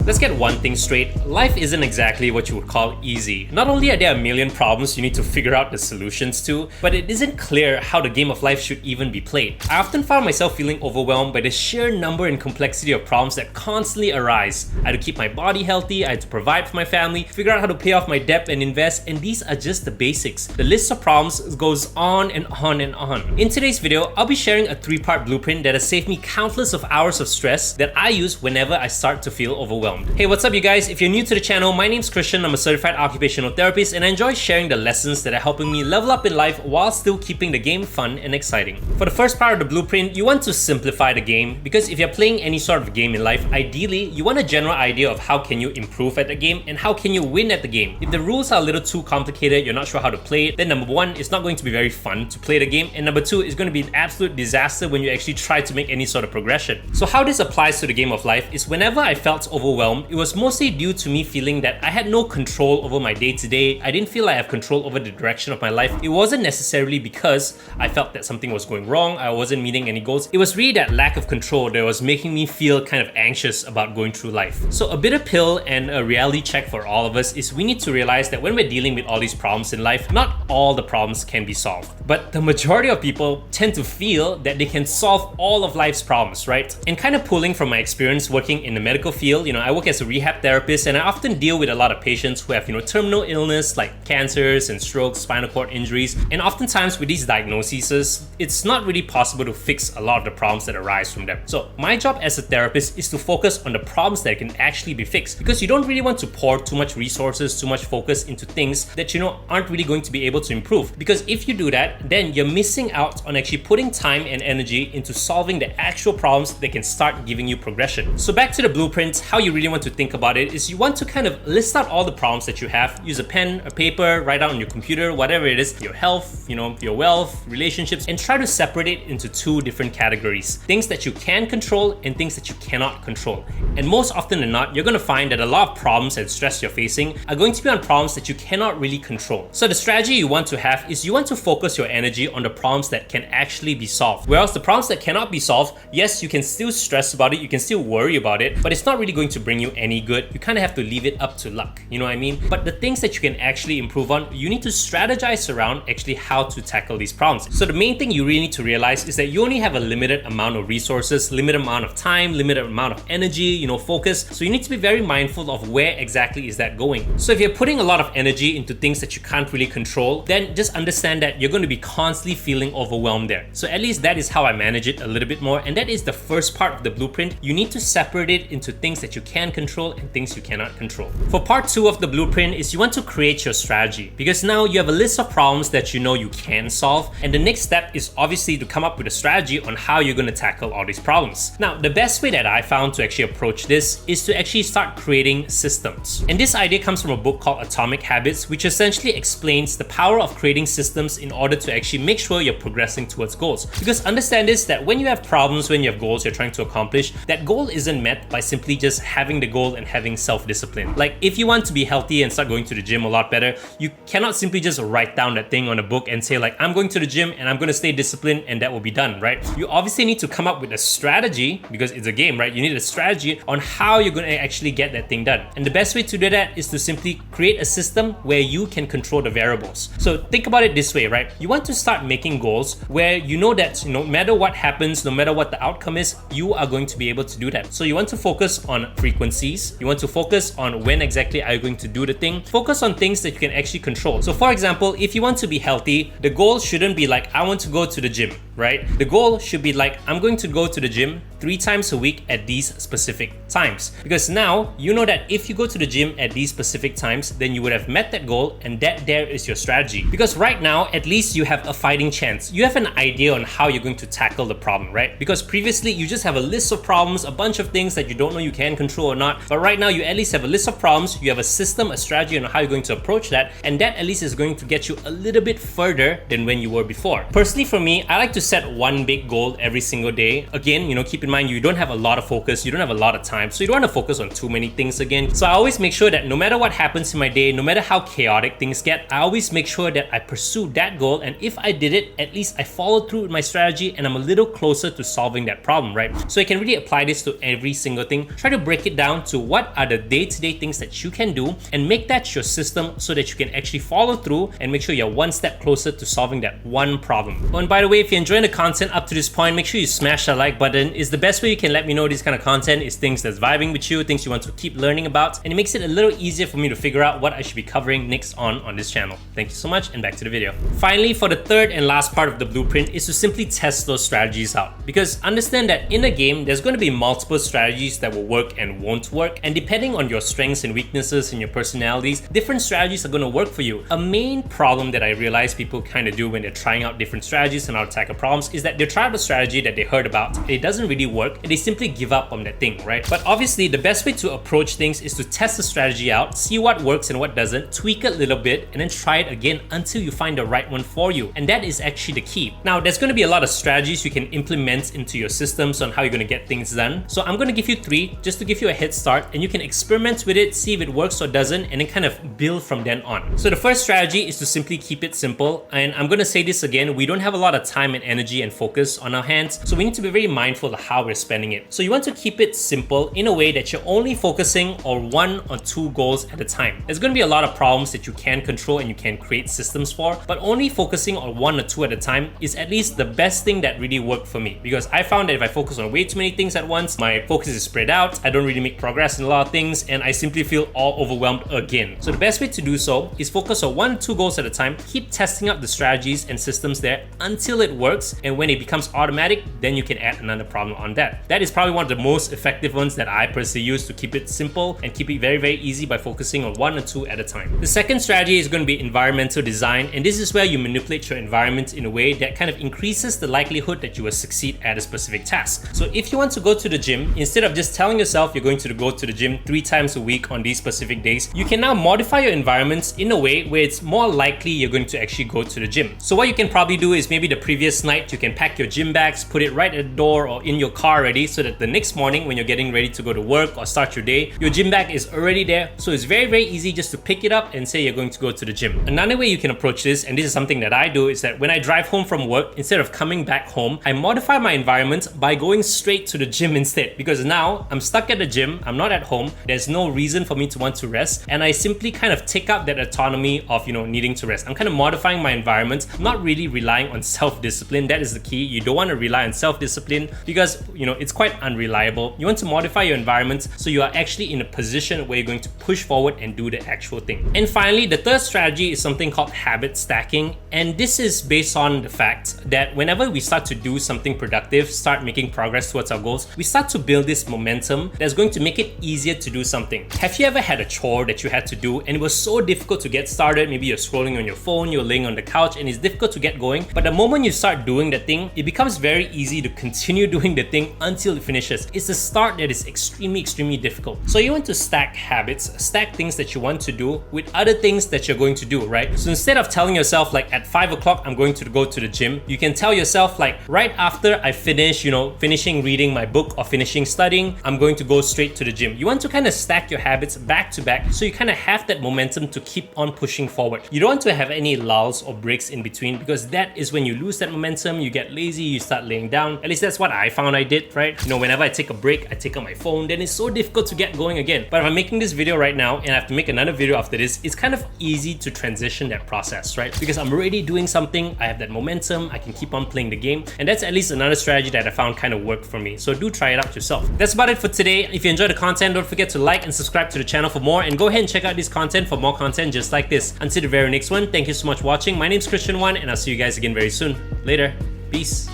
Let's get one thing straight. Life isn't exactly what you would call easy. Not only are there a million problems you need to figure out the solutions to, but it isn't clear how the game of life should even be played. I often found myself feeling overwhelmed by the sheer number and complexity of problems that constantly arise. I had to keep my body healthy, I had to provide for my family, figure out how to pay off my debt and invest, and these are just the basics. The list of problems goes on and on and on. In today's video, I'll be sharing a 3-part blueprint that has saved me countless of hours of stress that I use whenever I start to feel overwhelmed. Hey, what's up you guys? If you're new to the channel, my name's Christian, I'm a certified occupational therapist, and I enjoy sharing the lessons that are helping me level up in life while still keeping the game fun and exciting. For the first part of the blueprint, you want to simplify the game, because if you're playing any sort of game in life, ideally, you want a general idea of how can you improve at the game and how can you win at the game. If the rules are a little too complicated, you're not sure how to play it, then number one, it's not going to be very fun to play the game, and number two, it's going to be an absolute disaster when you actually try to make any sort of progression. So how this applies to the game of life is whenever I felt overwhelmed, it was mostly due to me feeling that I had no control over my day-to-day. I didn't feel I have control over the direction of my life. It wasn't necessarily because I felt that something was going wrong, I wasn't meeting any goals. It was really that lack of control that was making me feel kind of anxious about going through life. So a bitter pill and a reality check for all of us is we need to realize that when we're dealing with all these problems in life, not all the problems can be solved. But the majority of people tend to feel that they can solve all of life's problems, right? And kind of pulling from my experience working in the medical field, I work as a rehab therapist and I often deal with a lot of patients who have, terminal illness like cancers and strokes, spinal cord injuries. And oftentimes with these diagnoses, it's not really possible to fix a lot of the problems that arise from them. So my job as a therapist is to focus on the problems that can actually be fixed, because you don't really want to pour too much resources, too much focus into things that aren't really going to be able to improve. Because if you do that, then you're missing out on actually putting time and energy into solving the actual problems that can start giving you progression. So back to the blueprint, how you really want to think about it is you want to kind of list out all the problems that you have. Use a pen, a paper, write out on your computer, whatever it is, your health, your wealth, relationships, and try to separate it into 2 different categories. Things that you can control and things that you cannot control. And most often than not, you're going to find that a lot of problems and stress you're facing are going to be on problems that you cannot really control. So the strategy you want to have is you want to focus your energy on the problems that can actually be solved. Whereas the problems that cannot be solved, yes, you can still stress about it, you can still worry about it, but it's not really going to bring you any good. You kind of have to leave it up to luck, you know what I mean? But the things that you can actually improve on, you need to strategize around actually how to tackle these problems. So the main thing you really need to realize is that you only have a limited amount of resources, limited amount of time, limited amount of energy, focus. So you need to be very mindful of where exactly is that going. So if you're putting a lot of energy into things that you can't really control, then just understand that you're going to be constantly feeling overwhelmed there. So at least that is how I manage it a little bit more. And that is the first part of the blueprint. You need to separate it into things that you can control and things you cannot control. For part 2 of the blueprint is you want to create your strategy, because now you have a list of problems that you can solve, and the next step is obviously to come up with a strategy on how you're going to tackle all these problems. Now, the best way that I found to actually approach this is to actually start creating systems. And this idea comes from a book called Atomic Habits, which essentially explains the power of creating systems in order to actually make sure you're progressing towards goals. Because understand this, that when you have problems, when you have goals you're trying to accomplish, that goal isn't met by simply just having the goal and having self-discipline. Like if you want to be healthy and start going to the gym a lot better, you cannot simply just write down that thing on a book and say like, I'm going to the gym and I'm going to stay disciplined and that will be done, right? You obviously need to come up with a strategy, because it's a game, right? You need a strategy on how you're going to actually get that thing done. And the best way to do that is to simply create a system where you can control the variables. So think about it this way, right? You want to start making goals where you know that no matter what happens, no matter what the outcome is, you are going to be able to do that. So you want to focus on frequencies. You want to focus on when exactly are you going to do the thing. Focus on things that you can actually control. So for example, if you want to be healthy, the goal shouldn't be like, I want to go to the gym, right? The goal should be like, I'm going to go to the gym 3 times a week at these specific times. Because now you know that if you go to the gym at these specific times, then you would have met that goal, and that there is your strategy. Because right now, at least you have a fighting chance. You have an idea on how you're going to tackle the problem, right? Because previously you just have a list of problems, a bunch of things that you don't know you can control or not. But right now you at least have a list of problems, you have a system, a strategy on how you're going to approach that, and that at least is going to get you a little bit further than when you were before. Personally for me, I like to set one big goal every single day. Again, keep in mind you don't have a lot of focus, you don't have a lot of time, so you don't want to focus on too many things again. So I always make sure that no matter what happens in my day, no matter how chaotic things get, I always make sure that I pursue that goal, and if I did it, at least I followed through with my strategy and I'm a little closer to solving that problem, right? So I can really apply this to every single thing. Try to break it down to what are the day-to-day things that you can do and make that your system so that you can actually follow through and make sure you're one step closer to solving that one problem. Oh, and by the way, if you're enjoying the content up to this point, make sure you smash that like button. It's the best way you can let me know this kind of content is things that's vibing with you, things you want to keep learning about, and it makes it a little easier for me to figure out what I should be covering next on this channel. Thank you so much, and back to the video. Finally, for the third and last part of the blueprint is to simply test those strategies out. Because understand that in a game, there's going to be multiple strategies that will work and won't work, and depending on your strengths and weaknesses and your personalities, different strategies are going to work for you. A main problem that I realize people kind of do when they're trying out different strategies and how to tackle problems is that they try out a strategy that they heard about, it doesn't really work, and they simply give up on that thing, right? But obviously, the best way to approach things is to test the strategy out, see what works and what doesn't, tweak it a little bit, and then try it again until you find the right one for you. And that is actually the key. Now, there's going to be a lot of strategies you can implement into your systems on how you're going to get things done. So I'm going to give you 3 just to give you a head start, and you can experiment with it, see if it works or doesn't, and then kind of build from then on. So the first strategy is to simply keep it simple. And I'm going to say this again, we don't have a lot of time and energy and focus on our hands, so we need to be very mindful of how we're spending it. So you want to keep it simple in a way that you're only focusing on 1 or 2 goals at a time. There's going to be a lot of problems that you can control and you can create systems for, but only focusing on 1 or 2 at a time is at least the best thing that really worked for me, because I found that if I focus on way too many things at once, my focus is spread out, I don't really make progress in a lot of things, and I simply feel all overwhelmed again. So the best way to do so is focus on 1 or 2 goals at a time, keep testing out the strategies and systems there until it works, and when it becomes automatic, then you can add another problem on that. That is probably one of the most effective ones that I personally use to keep it simple and keep it very, very easy by focusing on 1 or 2 at a time. The second strategy is going to be environmental design, and this is where you manipulate your environment in a way that kind of increases the likelihood that you will succeed at a specific task. So if you want to go to the gym, instead of just telling yourself you're going to go to the gym 3 times a week on these specific days, you can now modify your environments in a way where it's more likely you're going to actually go to the gym. So what you can probably do is maybe the previous night you can pack your gym bags, put it right at the door or in your car already, so that the next morning when you're getting ready to go to work or start your day, your gym bag is already there. So it's very, very easy just to pick it up and say you're going to go to the gym. Another way you can approach this, and this is something that I do, is that when I drive home from work, instead of coming back home, I modify my environment by going straight to the gym instead, because now I'm stuck at the gym, I'm not at home, there's no reason for me to want to rest, and I simply kind of take up that autonomy of, needing to rest. I'm kind of modifying my environment, not really relying on self-discipline. That is the key. You don't want to rely on self-discipline because, it's quite unreliable. You want to modify your environment so you are actually in a position where you're going to push forward and do the actual thing. And finally, the third strategy is something called habit stacking. And this is based on the fact that whenever we start to do something productive, start making progress towards our goals, we start to build this momentum that's going to make it easier to do something. Have you ever had a chore that you had to do and it was so difficult to get started? Maybe you're scrolling on your phone, you're laying on the couch, and it's difficult to get going. But the moment you start doing the thing, it becomes very easy to continue doing the thing until it finishes. It's the start that is extremely, extremely difficult. So you want to stack habits, stack things that you want to do with other things that you're going to do, right? So instead of telling yourself like at 5 o'clock, I'm going to go to the gym, you can tell yourself like right after I finish, finishing reading my book or finishing studying, I'm going to go straight to the gym. You want to kind of stack your habits back to back so you kind of have that momentum to keep on pushing forward. You don't want to have any lulls or breaks in between, because that is when you lose that momentum, you get lazy, you start laying down. At least that's what I found I did, right? Whenever I take a break, I take out my phone, then it's so difficult to get going again. But if I'm making this video right now and I have to make another video after this, it's kind of easy to transition that process, right? Because I'm already doing something, I have that momentum, I can keep on playing the game. And that's at least another strategy that I found kind of worked for me. So do try it out yourself. That's about it for today. If you enjoyed the content, don't forget to like and subscribe to the channel for more, and go ahead and check out this content for more content just like this. Until the very next one, thank you so much for watching. My name is 𝗧𝗶𝗺𝗀𝗀, and I'll see you guys again very soon. Later. Peace.